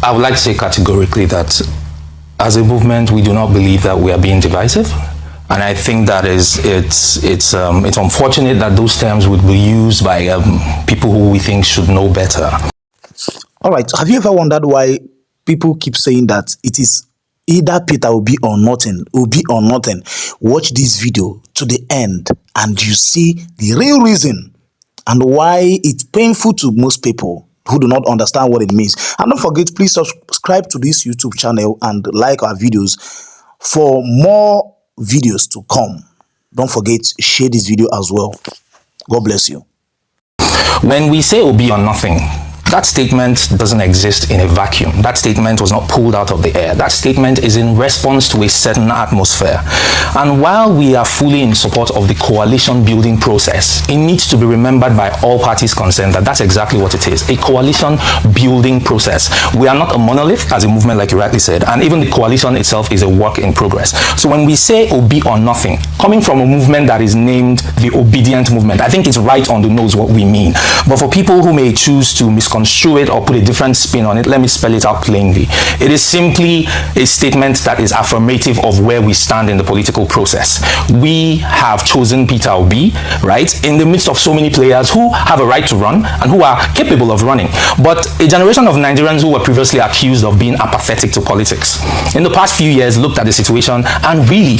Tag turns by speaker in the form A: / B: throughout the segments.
A: I would like to say categorically that as a movement, we do not believe that we are being divisive. And I think that it's unfortunate that those terms would be used by people who we think should know better.
B: All right. Have you ever wondered why people keep saying that it is either Peter Obi or nothing, Obi or nothing? Watch this video to the end and you see the real reason and why it's painful to most people who do not understand what it means. And don't forget, please subscribe to this YouTube channel and like our videos for more videos to come. Don't forget, share this video as well. God bless you.
A: When we say Obi or nothing, that statement doesn't exist in a vacuum. That statement was not pulled out of the air. That statement is in response to a certain atmosphere. And while we are fully in support of the coalition building process, it needs to be remembered by all parties concerned that that's exactly what it is, a coalition building process. We are not a monolith as a movement, like you rightly said, and even the coalition itself is a work in progress. So when we say Obi or nothing, coming from a movement that is named the Obidient movement, I think it's right on the nose what we mean. But for people who may choose to misconstrue it or put a different spin on it, let me spell it out plainly. It is simply a statement that is affirmative of where we stand in the political process. We have chosen Peter Obi, right, in the midst of so many players who have a right to run and who are capable of running. But a generation of Nigerians who were previously accused of being apathetic to politics, in the past few years looked at the situation and really,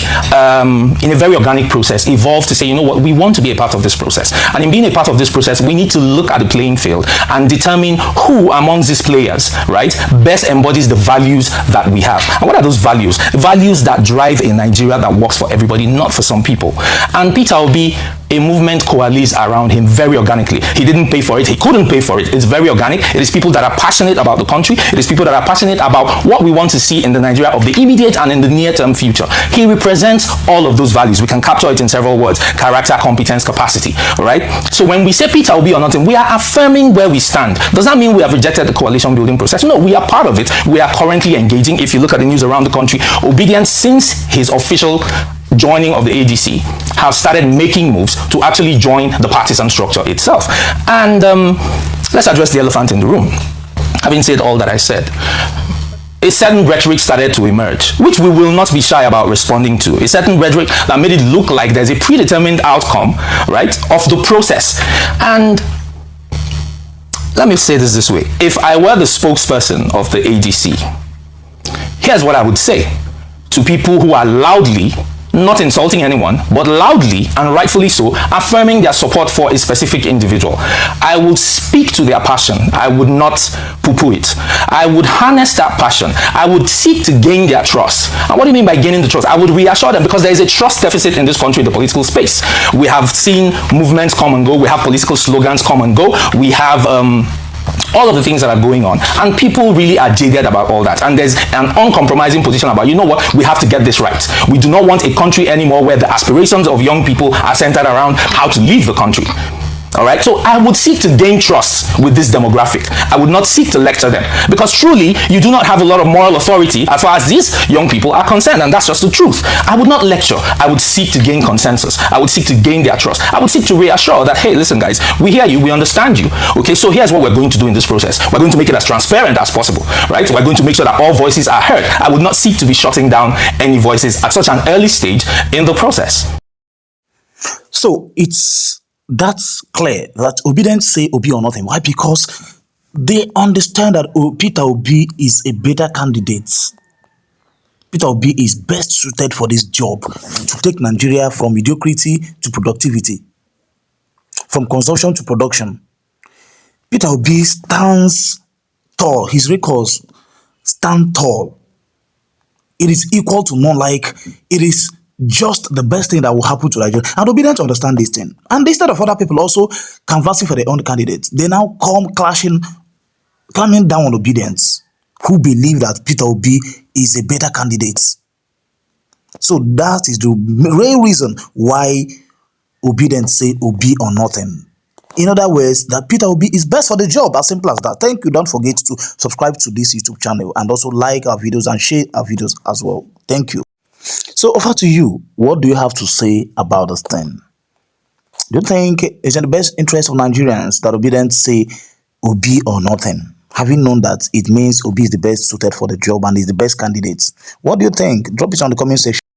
A: in a very organic process, evolved to say, you know what, we want to be a part of this process. And in being a part of this process, we need to look at the playing field and determine who amongst these players, right, best embodies the values that we have. And what are those values? Values that drive a Nigeria that works for everybody, not for some people. And Peter Obi, a movement coalesced around him very organically. He didn't pay for it. He couldn't pay for it. It's very organic. It is people that are passionate about the country. It is people that are passionate about what we want to see in the Nigeria of the immediate and in the near-term future. He represents all of those values. We can capture it in several words: character, competence, capacity. All right? So when we say Peter Obi or nothing, we are affirming where we stand. Does that mean we have rejected the coalition building process? No, we are part of it. We are currently engaging. If you look at the news around the country, Obidient, since his official joining of the ADC, have started making moves to actually join the partisan structure itself. And let's address the elephant in the room. Having said all that I said, a certain rhetoric started to emerge, which we will not be shy about responding to. A certain rhetoric that made it look like there's a predetermined outcome, right, of the process. And let me say this way. If I were the spokesperson of the ADC, here's what I would say to people who are loudly, not insulting anyone, but loudly and rightfully so, affirming their support for a specific individual. I would speak to their passion. I would not poo-poo it. I would harness that passion. I would seek to gain their trust. And what do you mean by gaining the trust? I would reassure them, because there is a trust deficit in this country, in the political space. We have seen movements come and go. We have political slogans come and go. We have all of the things that are going on, and people really are jaded about all that, and there's an uncompromising position about, you know what, we have to get this right. We do not want a country anymore where the aspirations of young people are centered around how to leave the country. All right, so I would seek to gain trust with this demographic. I would not seek to lecture them, because truly you do not have a lot of moral authority as far as these young people are concerned, and that's just the truth. I would not lecture. I would seek to gain consensus. I would seek to gain their trust. I would seek to reassure that, hey, listen guys, we hear you, we understand you. Okay, so here's what we're going to do in this process. We're going to make it as transparent as possible, right? We're going to make sure that all voices are heard. I would not seek to be shutting down any voices at such an early stage in the process.
B: So that's clear that Obidients say Obi or nothing. Why? Because they understand that Peter Obi is a better candidate. Peter Obi is best suited for this job, to take Nigeria from mediocrity to productivity, from consumption to production. Peter Obi stands tall. His records stand tall. It is equal to none. Like, it is just the best thing that will happen to Nigeria. And Obidient understand this thing. And instead of other people also canvassing for their own candidates, they now come climbing down on Obedience, who believe that Peter Obi is a better candidate. So that is the real reason why Obidient say Obi or nothing. In other words, that Peter Obi is best for the job. As simple as that. Thank you. Don't forget to subscribe to this YouTube channel and also like our videos and share our videos as well. Thank you. So over to you. What do you have to say about this thing? Do you think it's in the best interest of Nigerians that Obidient say Obi or nothing? having known that it means Obi is the best suited for the job and is the best candidate. What do you think? Drop it on the comment section.